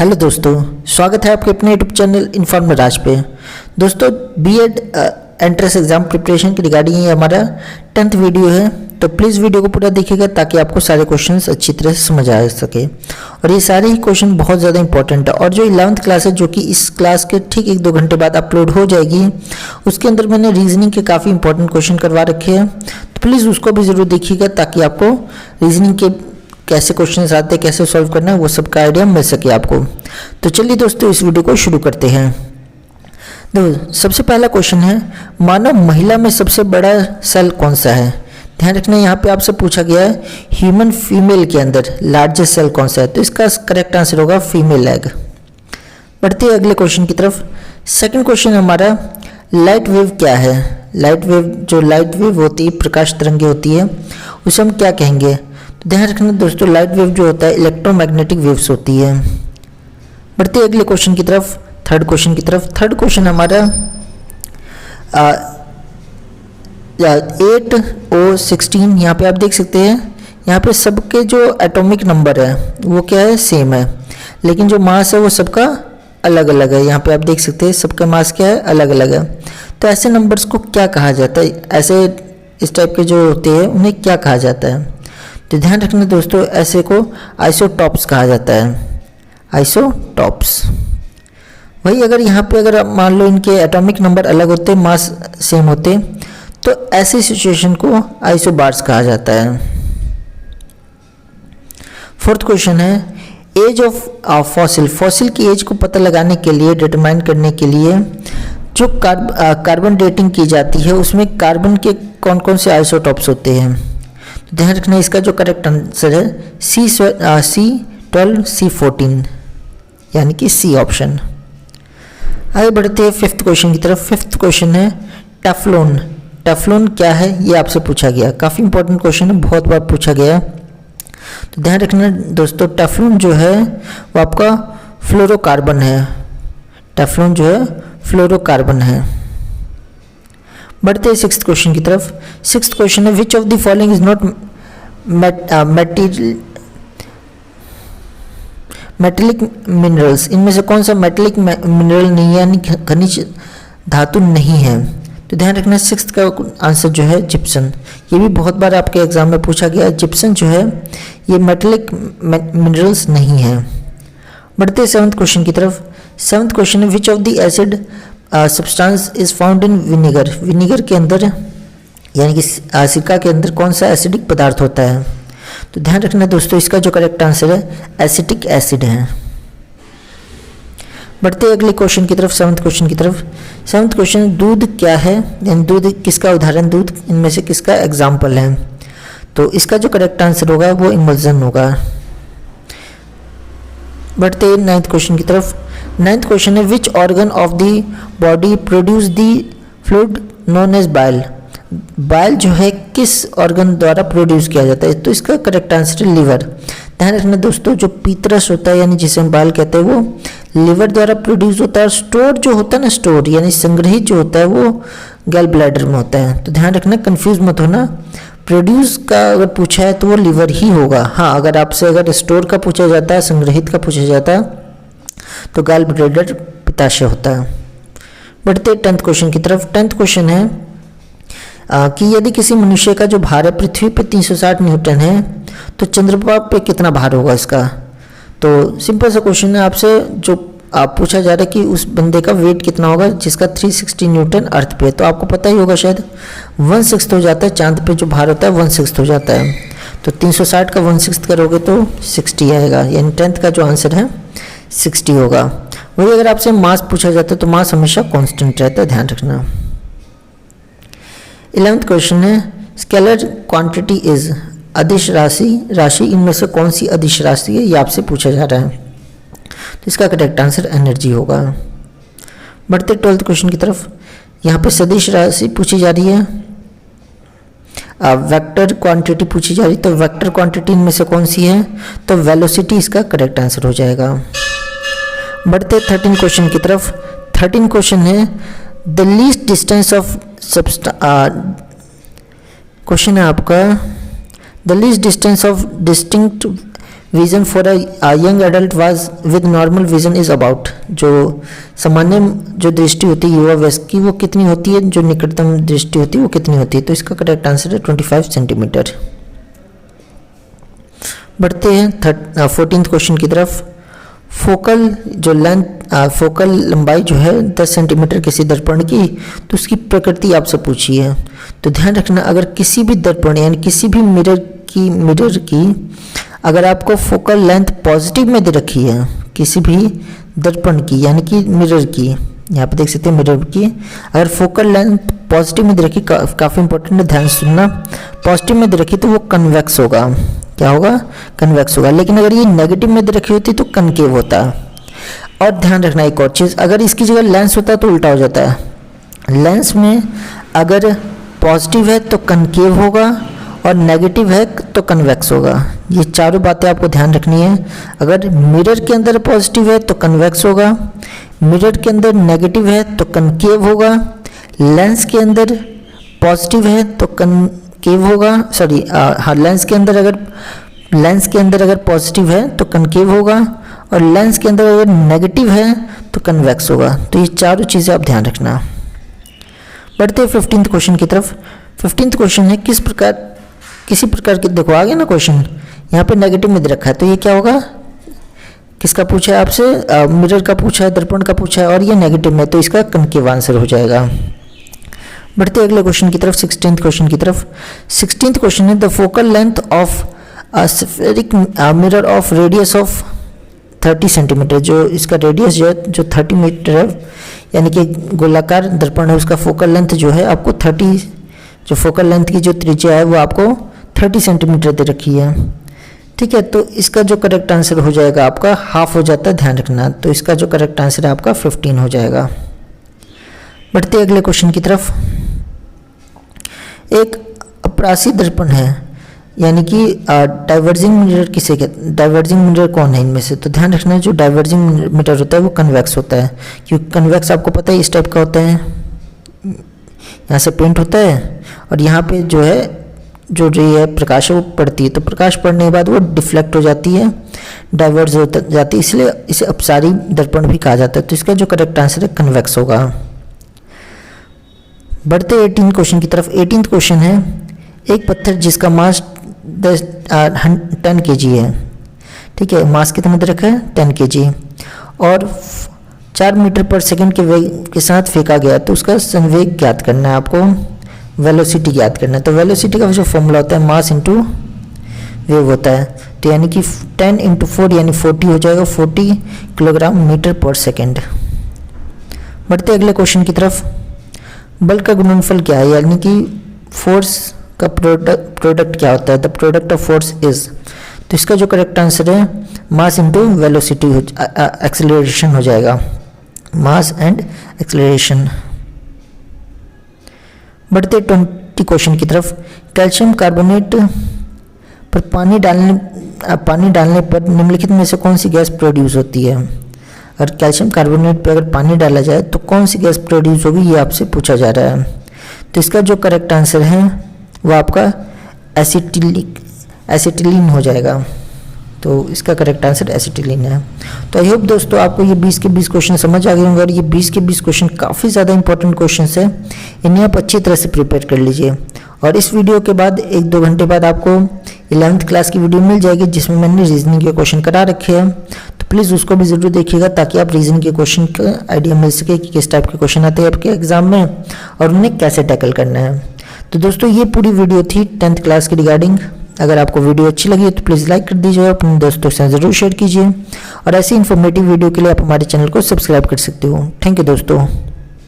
Hello दोस्तों, स्वागत है आपके अपने यूट्यूब चैनल इन्फॉर्म राज पे। दोस्तों, बीएड एंट्रेंस एग्जाम प्रिपरेशन की रिगार्डिंग ये हमारा 10th वीडियो है, तो प्लीज़ वीडियो को पूरा देखिएगा ताकि आपको सारे क्वेश्चंस अच्छी तरह से समझ आ सके। और ये सारे ही क्वेश्चन बहुत ज़्यादा इंपॉर्टेंट है। और जो 11th क्लास है, जो कि इस क्लास के ठीक 1-2 घंटे बाद अपलोड हो जाएगी, उसके अंदर मैंने रीजनिंग के काफ़ी इंपॉर्टेंट क्वेश्चन करवा रखे हैं, तो प्लीज़ उसको भी ज़रूर देखिएगा ताकि आपको रीजनिंग के कैसे क्वेश्चंस आते हैं, कैसे सॉल्व करना है, वो सब का आइडिया मिल सके आपको। तो चलिए दोस्तों, इस वीडियो को शुरू करते हैं। देखो, सबसे पहला क्वेश्चन है, मानव महिला में सबसे बड़ा सेल कौन सा है? ध्यान रखना, यहाँ पे आपसे पूछा गया है ह्यूमन फीमेल के अंदर लार्जेस्ट सेल कौन सा है, तो इसका करेक्ट आंसर होगा फीमेल एग। बढ़ते हैं अगले क्वेश्चन की तरफ। सेकंड क्वेश्चन हमारा, लाइट वेव क्या है? लाइट वेव, जो लाइट वेव होती है, प्रकाश तरंगे होती है, उसे हम क्या कहेंगे? तो ध्यान रखना दोस्तों, लाइट वेव जो होता है इलेक्ट्रोमैग्नेटिक वेव्स होती है। बढ़ते हैं अगले क्वेश्चन की तरफ, थर्ड क्वेश्चन की तरफ। थर्ड क्वेश्चन हमारा 8 और 16, यहाँ पे आप देख सकते हैं, यहाँ पे सबके जो एटॉमिक नंबर है वो क्या है, सेम है, लेकिन जो मास है वो सबका अलग अलग है। यहाँ पे आप देख सकते हैं सबका मास क्या है, अलग अलग है। तो ऐसे नंबर्स को क्या कहा जाता है? ऐसे इस टाइप के जो होते हैं उन्हें क्या कहा जाता है? तो ध्यान रखना दोस्तों, ऐसे को आइसोटॉप्स कहा जाता है, आइसोटॉप्स। वही अगर यहाँ पे अगर मान लो इनके एटॉमिक नंबर अलग होते, मास सेम होते, तो ऐसी सिचुएशन को आइसोबार्स कहा जाता है। फोर्थ क्वेश्चन है, एज ऑफ फॉसिल। फॉसिल की एज को पता लगाने के लिए, डिटरमाइन करने के लिए जो कार्बन डेटिंग की जाती है, उसमें कार्बन के कौन कौन से आइसोटॉप्स होते हैं? तो ध्यान रखना, इसका जो करेक्ट आंसर है C12 C14, यानी कि सी ऑप्शन। आगे बढ़ते हैं फिफ्थ क्वेश्चन की तरफ। फिफ्थ क्वेश्चन है, टेफ्लॉन। टेफ्लॉन क्या है, ये आपसे पूछा गया, काफ़ी इंपॉर्टेंट क्वेश्चन है, बहुत बार पूछा गया। तो ध्यान रखना दोस्तों, टेफ्लॉन जो है वो आपका फ्लोरोकार्बन है। टेफ्लॉन जो है फ्लोरोकार्बन है। बढ़ते हैं सिक्स्थ क्वेश्चन की तरफ। सिक्स्थ क्वेश्चन है, which of the following is not metallic minerals. इनमें से कौन सा मेटेलिक मिनरल नहीं है, यानी खनिज धातु नहीं है? तो ध्यान रखना, सिक्स्थ का आंसर जो है जिप्सन। ये भी बहुत बार आपके एग्जाम में पूछा गया है, जिप्सन जो है ये मेटेलिक मिनरल्स नहीं है। बढ़ते हैं सेवंथ क्वेश्चन की तरफ। सेवंथ क्वेश्चन है, which of the acid substance is found in vinegar. Vinegar के अंदर, यानी कि सिरका के अंदर कौन सा एसिडिक पदार्थ होता है? तो ध्यान रखना दोस्तों, इसका जो करेक्ट आंसर है एसिटिक एसिड है। बढ़ते हैं अगले क्वेश्चन की तरफ, सेवंथ क्वेश्चन की तरफ। सेवंथ क्वेश्चन, दूध क्या है, यानी दूध किसका उदाहरण, दूध इनमें से किसका एग्जाम्पल है? तो इसका जो करेक्ट आंसर होगा वो इमल्जन होगा। बढ़ते हैं नाइन्थ क्वेश्चन की तरफ। नाइन्थ क्वेश्चन है, which organ of the body produce the fluid known as bile. Bile जो है किस ऑर्गन द्वारा प्रोड्यूस किया जाता है? तो इसका करेक्ट आंसर है लिवर। ध्यान रखना दोस्तों, जो पीतरस होता है, यानी जिसे हम बाइल कहते हैं, वो लिवर द्वारा प्रोड्यूस होता है। और स्टोर जो होता है ना, स्टोर यानी संग्रहित जो होता है, वो गैल ब्लैडर में होता है। तो ध्यान रखना, कंफ्यूज मत होना, प्रोड्यूस का अगर पूछा है तो वो लिवर ही होगा। हाँ, अगर आपसे अगर स्टोर का पूछा जाता है, संग्रहित का पूछा जाता है, तो गैल ब्लैडर पित्ताशय होता है। बढ़ते 10th क्वेश्चन की तरफ। 10th क्वेश्चन है कि यदि किसी मनुष्य का जो भार है पृथ्वी पे 360 न्यूटन है, तो चंद्रमा पे कितना भार होगा इसका? तो सिंपल सा क्वेश्चन है, आपसे जो पूछा जा रहा है कि उस बंदे का वेट कितना होगा जिसका 360 न्यूटन अर्थ पे। तो आपको पता ही होगा शायद 1/6 हो जाता है, चांद पे जो भार होता है 1/6 हो जाता है। तो 360 का 1/6 करोगे तो 60 आएगा, यानी 10th का जो आंसर है 60 होगा। वही अगर आपसे मास पूछा जाता है तो मास हमेशा कांस्टेंट रहता है, ध्यान रखना। 11th क्वेश्चन है, स्केलर क्वांटिटी इज। अदिश राशि इनमें से कौन सी अदिश राशि है, ये आपसे पूछा जा रहा है। तो इसका करेक्ट आंसर एनर्जी होगा। बढ़ते 12th क्वेश्चन की तरफ। यहाँ पे सदिश राशि पूछी जा रही है, वेक्टर क्वांटिटी पूछी जा रही है, तो वेक्टर क्वांटिटी इनमें से कौन सी है? तो वेलोसिटी इसका करेक्ट आंसर हो जाएगा। बढ़ते 13 क्वेश्चन की तरफ। 13 क्वेश्चन है, the least distance of question है आपका, the least distance of distinct vision for a young adult was with normal vision is about, जो सामान्य जो दृष्टि होती है युवा वयस्क की वो कितनी होती है, जो निकटतम दृष्टि होती है वो कितनी होती है। तो इसका करेक्ट आंसर है 25 सेंटीमीटर। बढ़ते हैं 14th क्वेश्चन की तरफ। फोकल लंबाई जो है 10 सेंटीमीटर किसी दर्पण की, तो उसकी प्रकृति आपसे पूछी है। तो ध्यान रखना, अगर किसी भी दर्पण यानी किसी भी मिरर की अगर आपको फोकल लेंथ पॉजिटिव में दे रखी है, किसी भी दर्पण की यानी कि मिरर की, यहाँ पे देख सकते हैं मिरर की, अगर फोकल लेंथ पॉजिटिव में दे रखी, काफ़ी इंपॉर्टेंट है, ध्यान सुनना, पॉजिटिव में दे रखी तो वो कन्वेक्स होगा। क्या होगा? कन्वेक्स होगा। लेकिन अगर ये नेगेटिव में दे रखी होती तो कनकेव होता। और ध्यान रखना एक और चीज़, अगर इसकी जगह लेंस होता तो उल्टा हो जाता है। लेंस में अगर पॉजिटिव है तो कनकेव होगा और नेगेटिव है तो कन्वेक्स होगा। ये चारों बातें आपको ध्यान रखनी है। अगर मिरर के अंदर पॉजिटिव है तो कन्वेक्स होगा, मिरर के अंदर नेगेटिव है तो कनकेव होगा, लेंस के अंदर पॉजिटिव है तो कनकेव होगा, सॉरी हाँ, लेंस के अंदर अगर पॉजिटिव है तो कनकेव होगा और लेंस के अंदर अगर नेगेटिव है तो कन्वेक्स होगा। तो ये चारों चीज़ें आप ध्यान रखना। बढ़ते हैं 15th क्वेश्चन की तरफ। 15th क्वेश्चन है किसी प्रकार के, देखो आगे ना क्वेश्चन यहाँ पे नेगेटिव में दे रखा है, तो ये क्या होगा? किसका पूछा है आपसे? मिरर का पूछा है, दर्पण का पूछा है और ये नेगेटिव में, तो इसका कनकेव आंसर हो जाएगा। बढ़ते अगले क्वेश्चन की तरफ, 16th क्वेश्चन की तरफ। 16th क्वेश्चन है the focal length of a spheric mirror of radius of 30 centimetre, जो इसका रेडियस जो 30 मीटर है, यानी कि गोलाकार दर्पण है, उसका फोकल लेंथ जो है आपको 30, जो फोकल लेंथ की जो त्रिज्या है वो आपको 30 सेंटीमीटर दे रखी है। ठीक है, तो इसका जो करेक्ट आंसर हो जाएगा आपका हाफ हो जाता है, ध्यान रखना। तो इसका जो करेक्ट आंसर है आपका 15 हो जाएगा। बढ़ते अगले क्वेश्चन की तरफ। एक अपरासी दर्पण है, यानी कि डाइवर्जिंग मिरर किसे कहते हैं? डाइवर्जिंग मिरर कौन है इनमें से? तो ध्यान रखना, जो डाइवर्जिंग मिरर होता है वो कन्वेक्स होता है, क्योंकि कन्वेक्स आपको पता है इस टाइप का होता है, यहाँ से पेंट होता है और यहाँ पे जो है जो रे है प्रकाश वो पड़ती है, तो प्रकाश पड़ने के बाद वो डिफ्लेक्ट हो जाती है, डाइवर्ज हो जाती है, इसलिए इसे अपसारी दर्पण भी कहा जाता है। तो इसका जो करेक्ट आंसर है कन्वेक्स होगा। बढ़ते 18th क्वेश्चन की तरफ। 18th क्वेश्चन है एक पत्थर जिसका मास 10 kg है, ठीक है, मास कितना दे रखा है? 10 kg, और 4 मीटर पर सेकंड के वेग के साथ फेंका गया, तो उसका संवेग ज्ञात करना है आपको, वेलोसिटी ज्ञात करना है। तो वेलोसिटी का जो फॉर्मूला होता है मास इंटू वेव होता है, तो यानी कि 10 × 4 यानी 40 हो जाएगा, 40 किलोग्राम मीटर पर सेकंड। बढ़ते अगले क्वेश्चन की तरफ। बल का गुणनफल क्या है, यानी कि फोर्स का प्रोडक्ट क्या होता है? The product of force is, तो इसका जो करेक्ट आंसर है मास इंटू वेलोसिटी एक्सेलरेशन हो जाएगा, मास एंड एक्सेलरेशन। बढ़ते 20 क्वेश्चन की तरफ। कैल्शियम कार्बोनेट पर पानी डालने पर निम्नलिखित में से कौन सी गैस प्रोड्यूस होती है? अगर कैल्शियम कार्बोनेट पर अगर पानी डाला जाए तो कौन सी गैस प्रोड्यूस होगी, ये आपसे पूछा जा रहा है। तो इसका जो करेक्ट आंसर है वो आपका एसिटिलीन हो जाएगा। तो इसका करेक्ट आंसर एसिटिलीन है। तो आई होप दोस्तों आपको ये 20 के 20 क्वेश्चन समझ आ गए होंगे, और ये 20 के 20 क्वेश्चन काफ़ी ज़्यादा इंपॉर्टेंट क्वेश्चन है, इन्हें आप अच्छी तरह से प्रिपेयर कर लीजिए। और इस वीडियो के बाद 1-2 घंटे बाद आपको 11th क्लास की वीडियो मिल जाएगी, जिसमें मैंने रीजनिंग के क्वेश्चन करा रखे हैं, तो प्लीज़ उसको भी ज़रूर देखिएगा, ताकि आप रीजनिंग के क्वेश्चन का आइडिया मिल सके कि किस टाइप के क्वेश्चन आते हैं आपके एग्जाम में और उन्हें कैसे टैकल करना है। तो दोस्तों ये पूरी वीडियो थी 10th क्लास की रिगार्डिंग। अगर आपको वीडियो अच्छी लगी तो प्लीज़ लाइक कर दीजिए, अपने दोस्तों से ज़रूर शेयर कीजिए, और ऐसी इन्फॉर्मेटिव वीडियो के लिए आप हमारे चैनल को सब्सक्राइब कर सकते हो। थैंक यू दोस्तों।